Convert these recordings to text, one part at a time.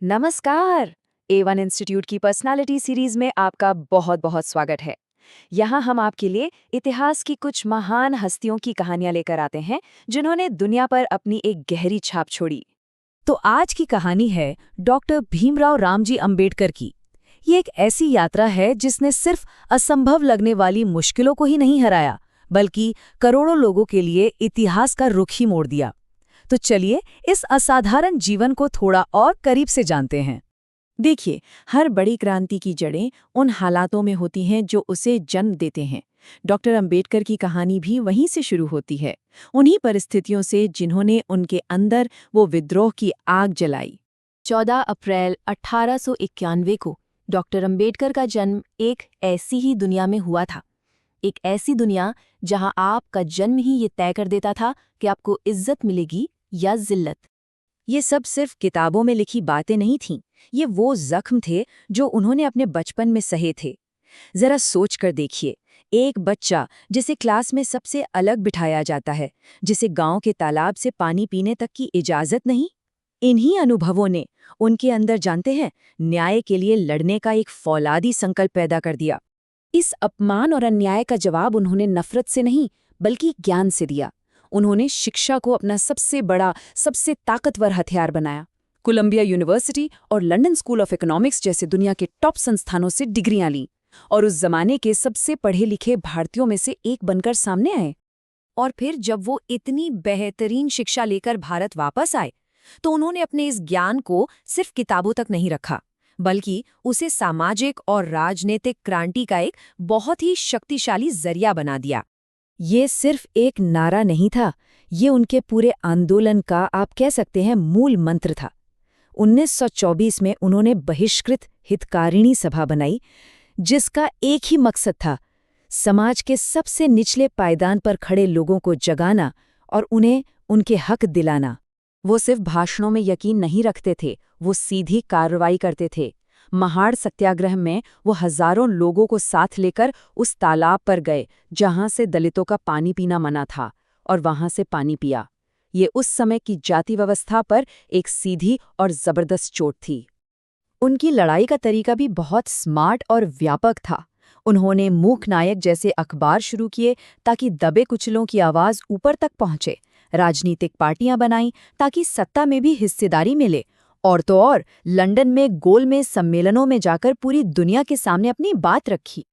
नमस्कार। A1 institute की personality series में आपका बहुत बहुत स्वागत है। यहाँ हम आपके लिए इतिहास की कुछ महान हस्तियों की कहानियां लेकर आते हैं जिन्होंने दुनिया पर अपनी एक गहरी छाप छोड़ी। तो आज की कहानी है डॉक्टर भीमराव रामजी अंबेडकर की। ये एक ऐसी यात्रा है जिसने सिर्फ असंभव लगने वाली मुश्किलों को ही नहीं हराया, बल्कि करोड़ों लोगों के लिए इतिहास का रुख ही मोड़ दिया। तो चलिए इस असाधारण जीवन को थोड़ा और करीब से जानते हैं। देखिए, हर बड़ी क्रांति की जड़ें उन हालातों में होती हैं जो उसे जन्म देते हैं। डॉक्टर अंबेडकर की कहानी भी वहीं से शुरू होती है, उन्हीं परिस्थितियों से जिन्होंने उनके अंदर वो विद्रोह की आग जलाई। 14 अप्रैल 1891 को डॉक्टर अंबेडकर का जन्म एक ऐसी ही दुनिया में हुआ था। एक ऐसी दुनिया जहां आपका जन्म ही ये तय कर देता था कि आपको इज्जत मिलेगी या जिल्लत। ये सब सिर्फ किताबों में लिखी बातें नहीं थीं, ये वो जख्म थे जो उन्होंने अपने बचपन में सहे थे। जरा सोच कर देखिए, एक बच्चा जिसे क्लास में सबसे अलग बिठाया जाता है, जिसे गांव के तालाब से पानी पीने तक की इजाजत नहीं। इन्हीं अनुभवों ने उनके अंदर, जानते हैं, न्याय के लिए लड़ने का एक फौलादी संकल्प पैदा कर दिया। इस अपमान और अन्याय का जवाब उन्होंने नफरत से नहीं, बल्कि ज्ञान से दिया। उन्होंने शिक्षा को अपना सबसे बड़ा, सबसे ताकतवर हथियार बनाया। कोलंबिया यूनिवर्सिटी और लंदन स्कूल ऑफ इकोनॉमिक्स जैसे दुनिया के टॉप संस्थानों से डिग्रियां लीं और उस जमाने के सबसे पढ़े लिखे भारतीयों में से एक बनकर सामने आए। और फिर जब वो इतनी बेहतरीन शिक्षा लेकर भारत वापस आए, तो उन्होंने अपने इस ज्ञान को सिर्फ किताबों तक नहीं रखा, बल्कि उसे सामाजिक और राजनीतिक क्रांति का एक बहुत ही शक्तिशाली जरिया बना दिया। ये सिर्फ एक नारा नहीं था, ये उनके पूरे आंदोलन का, आप कह सकते हैं, मूल मंत्र था। 1924 में उन्होंने बहिष्कृत हितकारिणी सभा बनाई, जिसका एक ही मकसद था, समाज के सबसे निचले पायदान पर खड़े लोगों को जगाना और उन्हें उनके हक दिलाना। वो सिर्फ भाषणों में यकीन नहीं रखते थे, वो सीधी कार्रवाई करते थे। महाड़ सत्याग्रह में वो हजारों लोगों को साथ लेकर उस तालाब पर गए जहां से दलितों का पानी पीना मना था, और वहां से पानी पिया। ये उस समय की जाति व्यवस्था पर एक सीधी और जबरदस्त चोट थी। उनकी लड़ाई का तरीका भी बहुत स्मार्ट और व्यापक था। उन्होंने मूक नायक जैसे अखबार शुरू किए ताकि दबे कुचलों की आवाज ऊपर तक पहुंचे, राजनीतिक पार्टियां बनाईं ताकि सत्ता में भी हिस्सेदारी मिले, और तो और लंदन में गोलमेज सम्मेलनों में जाकर पूरी दुनिया के सामने अपनी बात रखी।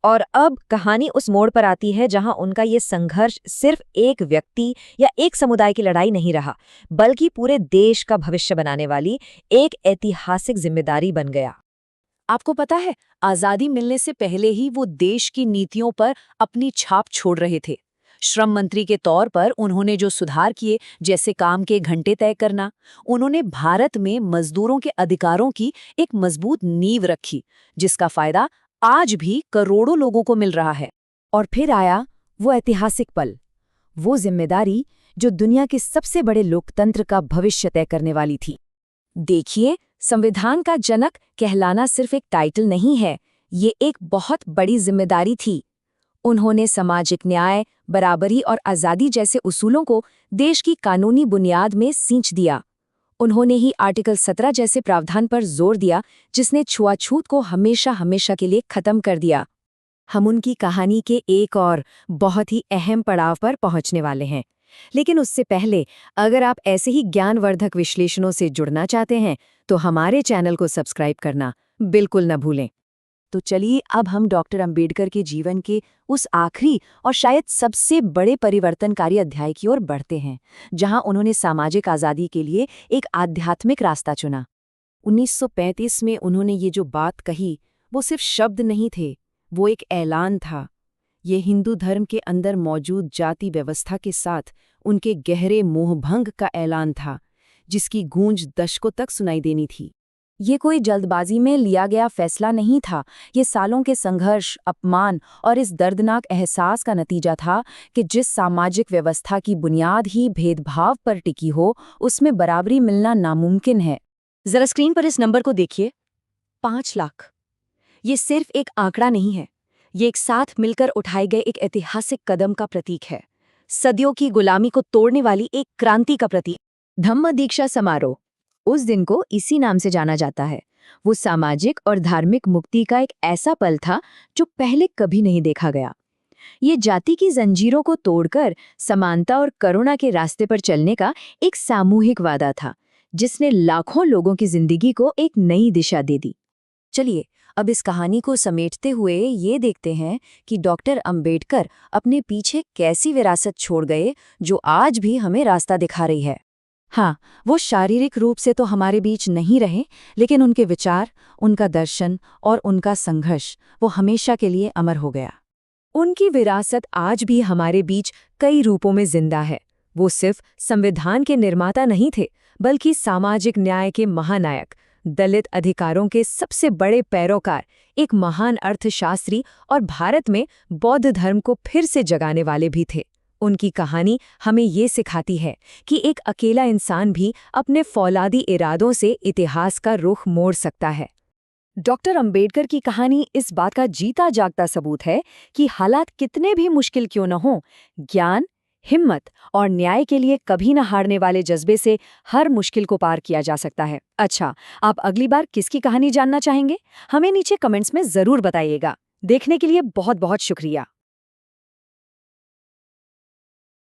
और अब कहानी उस मोड़ पर आती है जहां उनका ये संघर्ष सिर्फ एक व्यक्ति या एक समुदाय की लड़ाई नहीं रहा, बल्कि पूरे देश का भविष्य बनाने वाली एक ऐतिहासिक जिम्मेदारी बन गया। आपको पता है, आजादी मिलने से पहले ही वो देश की नीतियों पर अपनी छाप छोड़ रहे थे। श्रम मंत्री के तौर पर उन्होंने जो सुधार किए, जैसे काम के घंटे तय करना, उन्होंने भारत में मजदूरों के अधिकारों की एक मजबूत नींव रखी, जिसका फायदा आज भी करोड़ों लोगों को मिल रहा है। और फिर आया वो ऐतिहासिक पल, वो जिम्मेदारी जो दुनिया के सबसे बड़े लोकतंत्र का भविष्य तय करने वाली थी। देखिए, संविधान का जनक कहलाना सिर्फ एक टाइटल नहीं है, ये एक बहुत बड़ी जिम्मेदारी थी। उन्होंने सामाजिक न्याय, बराबरी और आज़ादी जैसे उसूलों को देश की कानूनी बुनियाद में सींच दिया। उन्होंने ही आर्टिकल 17 जैसे प्रावधान पर जोर दिया, जिसने छुआछूत को हमेशा हमेशा के लिए खत्म कर दिया। हम उनकी कहानी के एक और बहुत ही अहम पड़ाव पर पहुंचने वाले हैं, लेकिन उससे पहले अगर आप ऐसे ही ज्ञानवर्धक विश्लेषणों से जुड़ना चाहते हैं तो हमारे चैनल को सब्सक्राइब करना बिल्कुल न भूलें। तो चलिए अब हम डॉक्टर अंबेडकर के जीवन के उस आखिरी और शायद सबसे बड़े परिवर्तनकारी अध्याय की ओर बढ़ते हैं, जहां उन्होंने सामाजिक आज़ादी के लिए एक आध्यात्मिक रास्ता चुना। 1935 में उन्होंने ये जो बात कही, वो सिर्फ शब्द नहीं थे, वो एक ऐलान था। ये हिंदू धर्म के अंदर मौजूद जाति व्यवस्था के साथ उनके गहरे मोहभंग का ऐलान था, जिसकी गूंज दशकों तक सुनाई देनी थी। ये कोई जल्दबाजी में लिया गया फैसला नहीं था, ये सालों के संघर्ष, अपमान और इस दर्दनाक एहसास का नतीजा था कि जिस सामाजिक व्यवस्था की बुनियाद ही भेदभाव पर टिकी हो, उसमें बराबरी मिलना नामुमकिन है। जरा स्क्रीन पर इस नंबर को देखिए, 5 लाख। ये सिर्फ एक आंकड़ा नहीं है, ये एक साथ मिलकर उठाए गए एक ऐतिहासिक कदम का प्रतीक है, सदियों की गुलामी को तोड़ने वाली एक क्रांति का प्रतीक। धम्म दीक्षा समारोह उस दिन को इसी नाम से जाना जाता है। वो सामाजिक और धार्मिक मुक्ति का एक ऐसा पल था जो पहले कभी नहीं देखा गया। ये जाति की जंजीरों को तोड़कर समानता और करुणा के रास्ते पर चलने का एक सामूहिक वादा था, जिसने लाखों लोगों की जिंदगी को एक नई दिशा दे दी। चलिए अब इस कहानी को समेटते हुए ये देखते हैं कि डॉक्टर अंबेडकर अपने पीछे कैसी विरासत छोड़ गए जो आज भी हमें रास्ता दिखा रही है। हाँ, वो शारीरिक रूप से तो हमारे बीच नहीं रहे, लेकिन उनके विचार, उनका दर्शन और उनका संघर्ष वो हमेशा के लिए अमर हो गया। उनकी विरासत आज भी हमारे बीच कई रूपों में जिंदा है। वो सिर्फ संविधान के निर्माता नहीं थे, बल्कि सामाजिक न्याय के महानायक, दलित अधिकारों के सबसे बड़े पैरोकार, एक महान अर्थशास्त्री और भारत में बौद्ध धर्म को फिर से जगाने वाले भी थे। उनकी कहानी हमें ये सिखाती है कि एक अकेला इंसान भी अपने फौलादी इरादों से इतिहास का रुख मोड़ सकता है। डॉक्टर अंबेडकर की कहानी इस बात का जीता जागता सबूत है कि हालात कितने भी मुश्किल क्यों न हों, ज्ञान, हिम्मत और न्याय के लिए कभी न हारने वाले जज्बे से हर मुश्किल को पार किया जा सकता है। अच्छा, आप अगली बार किसकी कहानी जानना चाहेंगे? हमें नीचे कमेंट्स में जरूर बताइएगा। देखने के लिए बहुत बहुत शुक्रिया।